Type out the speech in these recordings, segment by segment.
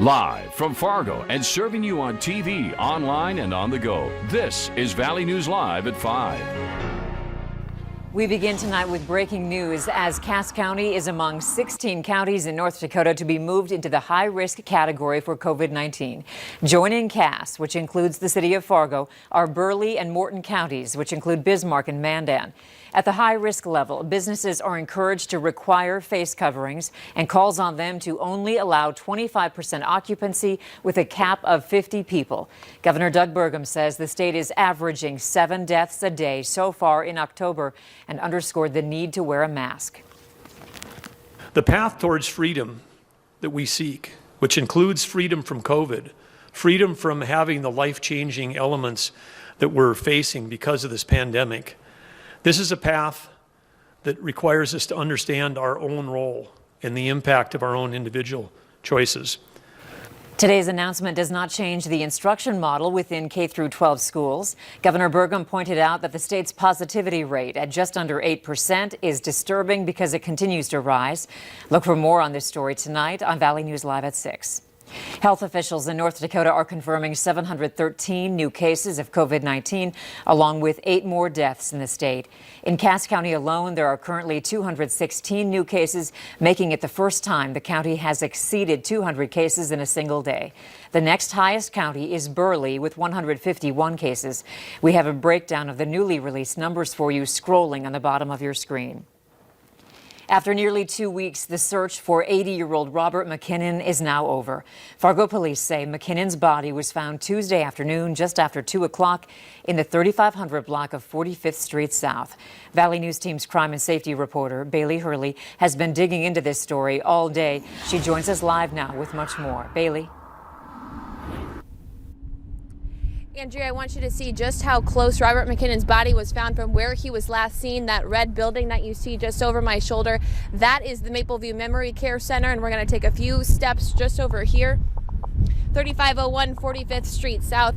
Live from Fargo and serving you on TV, online, and on the go, this is Valley News Live at 5. We begin tonight with breaking news as Cass County is among 16 counties in North Dakota to be moved into the high-risk category for COVID-19. Joining Cass, which includes the city of Fargo, are Burleigh and Morton counties, which include Bismarck and Mandan. At the high-risk level, businesses are encouraged to require face coverings and calls on them to only allow 25% occupancy with a cap of 50 people. Governor Doug Burgum says the state is averaging 7 deaths a day so far in October and underscored the need to wear a mask. The path towards freedom that we seek, which includes freedom from COVID, freedom from having the life-changing elements that we're facing because of this pandemic, this is a path that requires us to understand our own role and the impact of our own individual choices. Today's announcement does not change the instruction model within K-12 schools. Governor Burgum pointed out that the state's positivity rate at just under 8% is disturbing because it continues to rise. Look for more on this story tonight on Valley News Live at 6. Health officials in North Dakota are confirming 713 new cases of COVID-19, along with 8 more deaths in the state. In Cass County alone, there are currently 216 new cases, making it the first time the county has exceeded 200 cases in a single day. The next highest county is Burleigh with 151 cases. We have a breakdown of the newly released numbers for you scrolling on the bottom of your screen. After nearly 2 weeks, the search for 80-year-old Robert Mckinnon is now over. Fargo police say Mckinnon's body was found Tuesday afternoon just after 2 o'clock in the 3500 block of 45th Street South. Valley News Team's crime and safety reporter, Bailey Hurley, has been digging into this story all day. She joins us live now with much more. Bailey. Andrea, I want you to see just how close Robert Mckinnon's body was found from where he was last seen. That red building that you see just over my shoulder, that is the Mapleview Memory Care Center, and we're going to take a few steps just over here. 3501 45th Street South,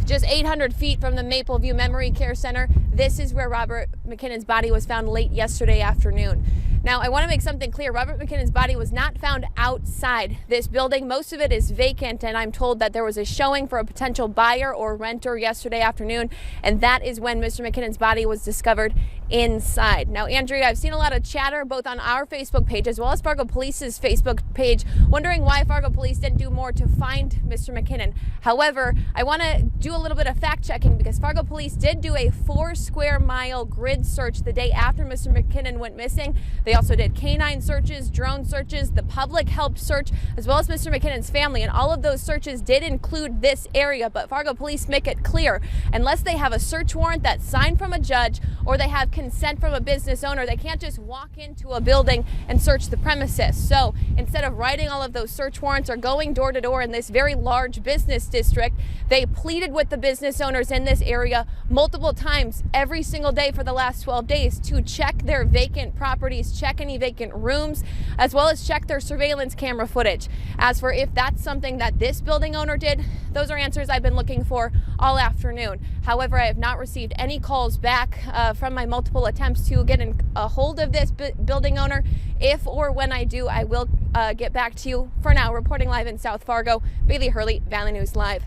just 800 feet from the Mapleview Memory Care Center. This is where Robert Mckinnon's body was found late yesterday afternoon. Now, I want to make something clear. Robert Mckinnon's body was not found outside this building. Most of it is vacant, and I'm told that there was a showing for a potential buyer or renter yesterday afternoon, and that is when Mr. McKinnon's body was discovered inside. Now, Andrea, I've seen a lot of chatter both on our Facebook page as well as Fargo Police's Facebook page, wondering why Fargo Police didn't do more to find Mr. Mckinnon. However, I want to do a little bit of fact checking because Fargo Police did do a 4 square mile grid search the day after Mr. McKinnon went missing. They also did canine searches, drone searches, the public helped search, as well as Mr. McKinnon's family. And all of those searches did include this area, but Fargo Police make it clear, unless they have a search warrant that's signed from a judge or they have consent from a business owner, they can't just walk into a building and search the premises. So instead of writing all of those search warrants or going door to door in this very large business district, they pleaded with the business owners in this area multiple times every single day for the last 12 days to check their vacant properties, check any vacant rooms, as well as check their surveillance camera footage. As for if that's something that this building owner did, those are answers I've been looking for all afternoon. However, I have not received any calls back from my multiple attempts to get a hold of this building owner. If or when I do, I will get back to you. For now, reporting live in South Fargo, Bailey Hurley, Valley News Live.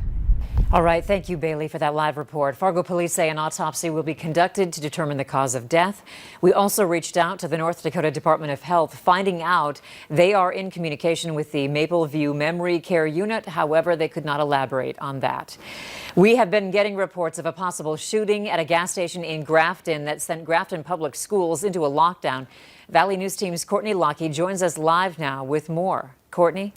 All right. Thank you, Bailey, for that live report. Fargo police say an autopsy will be conducted to determine the cause of death. We also reached out to the North Dakota Department of Health, finding out they are in communication with the Mapleview Memory Care Unit. However, they could not elaborate on that. We have been getting reports of a possible shooting at a gas station in Grafton that sent Grafton Public Schools into a lockdown. Valley News Team's Courtney Lockie joins us live now with more. Courtney?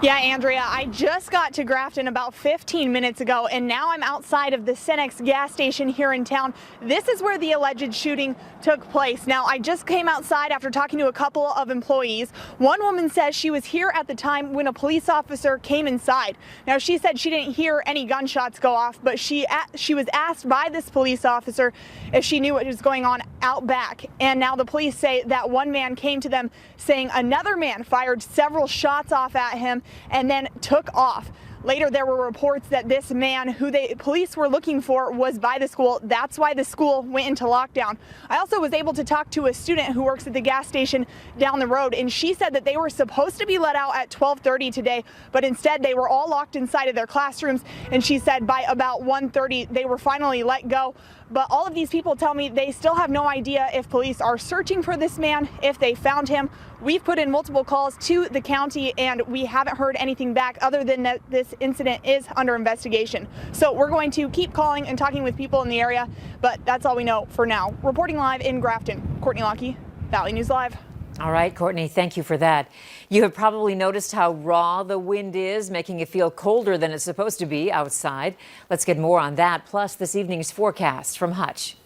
Yeah, Andrea, I just got to Grafton about 15 minutes ago, and now I'm outside of the Cenex gas station here in town. This is where the alleged shooting took place. Now, I just came outside after talking to a couple of employees. One woman says she was here at the time when a police officer came inside. Now, she said she didn't hear any gunshots go off, but she was asked by this police officer if she knew what was going on out back. And now the police say that one man came to them saying another man fired several shots off at him and then took off. Later, there were reports that this man who police were looking for was by the school. That's why the school went into lockdown. I also was able to talk to a student who works at the gas station down the road, and she said that they were supposed to be let out at 12:30 today, but instead they were all locked inside of their classrooms, and she said by about 1:30 they were finally let go. But all of these people tell me they still have no idea if police are searching for this man, if they found him. We've put in multiple calls to the county and we haven't heard anything back other than that this incident is under investigation. So we're going to keep calling and talking with people in the area, but that's all we know for now. Reporting live in Grafton, Courtney Lockie, Valley News Live. All right, Courtney, thank you for that. You have probably noticed how raw the wind is, making it feel colder than it's supposed to be outside. Let's get more on that, plus this evening's forecast from Hutch.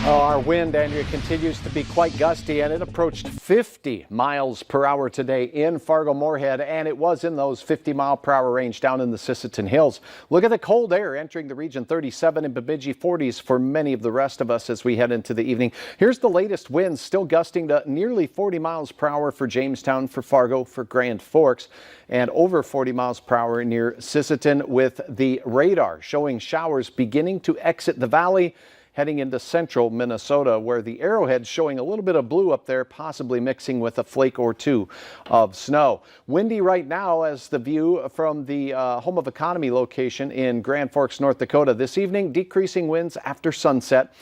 Our wind, Andrea, continues to be quite gusty, and it approached 50 miles per hour today in Fargo-Moorhead, and it was in those 50-mile-per-hour range down in the Sisseton Hills. Look at the cold air entering the region, 37 in Bemidji, 40s for many of the rest of us as we head into the evening. Here's the latest winds, still gusting to nearly 40 miles per hour for Jamestown, for Fargo, for Grand Forks, and over 40 miles per hour near Sisseton, with the radar showing showers beginning to exit the valley, heading into central Minnesota, where the arrowhead's showing a little bit of blue up there, possibly mixing with a flake or two of snow. Windy right now as the view from the Home of Economy location in Grand Forks, North Dakota. This evening, decreasing winds after sunset.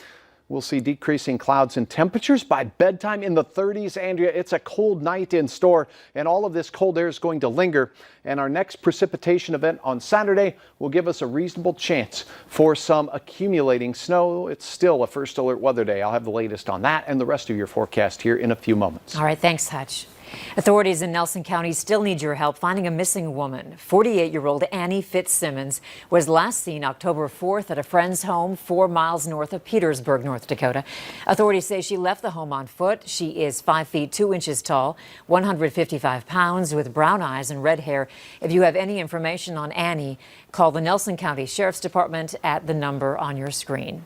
We'll see decreasing clouds and temperatures by bedtime in the 30s. Andrea, it's a cold night in store, and all of this cold air is going to linger. And our next precipitation event on Saturday will give us a reasonable chance for some accumulating snow. It's still a first alert weather day. I'll have the latest on that and the rest of your forecast here in a few moments. All right, thanks, Hutch. Authorities in Nelson County still need your help finding a missing woman. 48-year-old Annie Fitzsimmons was last seen October 4th at a friend's home 4 miles north of Petersburg, North Dakota. Authorities say she left the home on foot. She is 5 feet 2 inches tall, 155 pounds, with brown eyes and red hair. If you have any information on Annie, call the Nelson County Sheriff's Department at the number on your screen.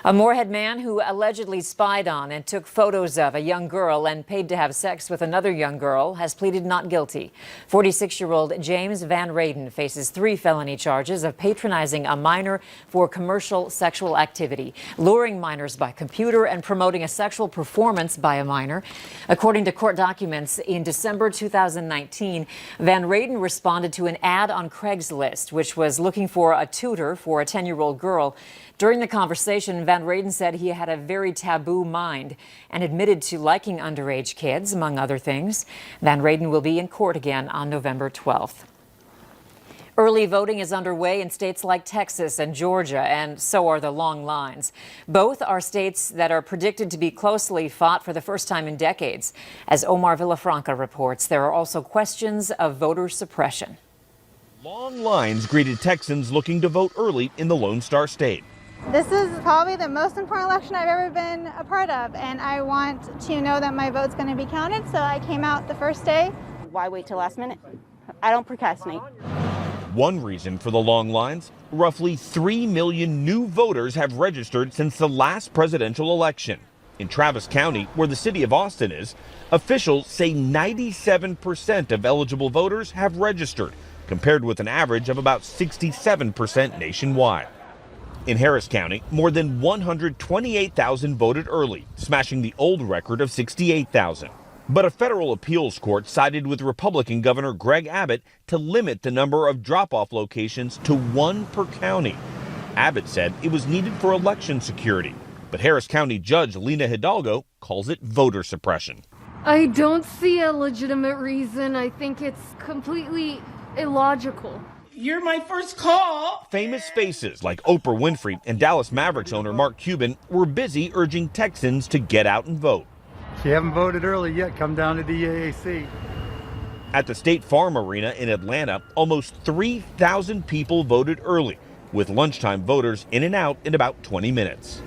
A Moorhead man who allegedly spied on and took photos of a young girl and paid to have sex with another young girl has pleaded not guilty. 46-year-old James Van Raden faces 3 felony charges of patronizing a minor for commercial sexual activity, luring minors by computer, and promoting a sexual performance by a minor. According to court documents, in December 2019, Van Raden responded to an ad on Craigslist, which was looking for a tutor for a 10-year-old girl. During the conversation, Van Raden said he had a very taboo mind and admitted to liking underage kids, among other things. Van Raden will be in court again on November 12th. Early voting is underway in states like Texas and Georgia, and so are the long lines. Both are states that are predicted to be closely fought for the first time in decades. As Omar Villafranca reports, there are also questions of voter suppression. Long lines greeted Texans looking to vote early in the Lone Star State. This is probably the most important election I've ever been a part of, and I want to know that my vote's going to be counted, so I came out the first day. Why wait till last minute? I don't procrastinate. One reason for the long lines, roughly 3 million new voters have registered since the last presidential election. In Travis County, where the city of Austin is, officials say 97% of eligible voters have registered, compared with an average of about 67% nationwide. In Harris County, more than 128,000 voted early, smashing the old record of 68,000. But a federal appeals court sided with Republican Governor Greg Abbott to limit the number of drop-off locations to 1 per county. Abbott said it was needed for election security, but Harris County Judge Lena Hidalgo calls it voter suppression. I don't see a legitimate reason. I think it's completely illogical. You're my first call. Famous faces like Oprah Winfrey and Dallas Mavericks owner Mark Cuban were busy urging Texans to get out and vote. If you haven't voted early yet, come down to the EAAC. At the State Farm Arena in Atlanta, almost 3,000 people voted early, with lunchtime voters in and out in about 20 minutes.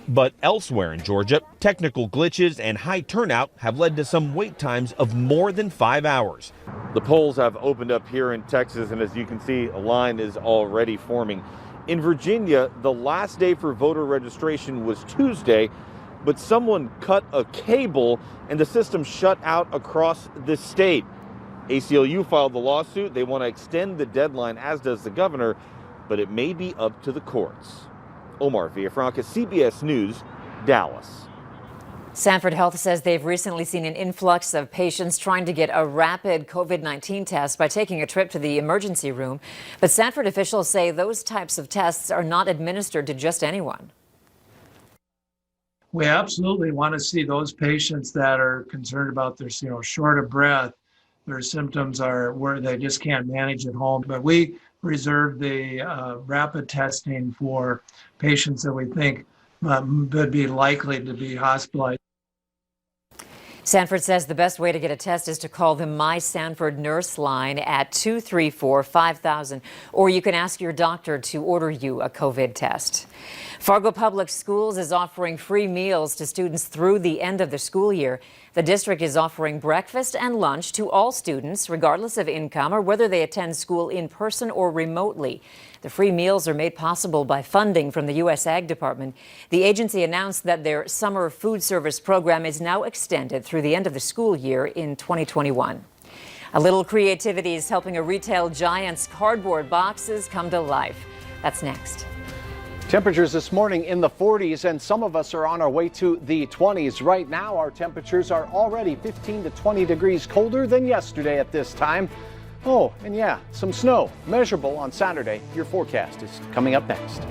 But elsewhere in Georgia, technical glitches and high turnout have led to some wait times of more than 5 hours. The polls have opened up here in Texas, and as you can see, a line is already forming. In Virginia, the last day for voter registration was Tuesday, but someone cut a cable and the system shut out across the state. ACLU filed the lawsuit. They want to extend the deadline, as does the governor, but it may be up to the courts. Omar Villafranca, CBS News, Dallas. Sanford Health says they've recently seen an influx of patients trying to get a rapid COVID-19 test by taking a trip to the emergency room. But Sanford officials say those types of tests are not administered to just anyone. We absolutely want to see those patients that are concerned about their, short of breath, their symptoms are where they just can't manage at home. But we reserve the rapid testing for patients that we think would be likely to be hospitalized. Sanford says the best way to get a test is to call the My Sanford Nurse line at 234-5000, or you can ask your doctor to order you a COVID test. Fargo Public Schools is offering free meals to students through the end of the school year. The district is offering breakfast and lunch to all students, regardless of income or whether they attend school in person or remotely. The free meals are made possible by funding from the U.S. Ag Department. The agency announced that their summer food service program is now extended through the end of the school year in 2021. A little creativity is helping a retail giant's cardboard boxes come to life. That's next. Temperatures this morning in the 40s, and some of us are on our way to the 20s. Right now, our temperatures are already 15 to 20 degrees colder than yesterday at this time. Oh, and yeah, some snow measurable on Saturday. Your forecast is coming up next.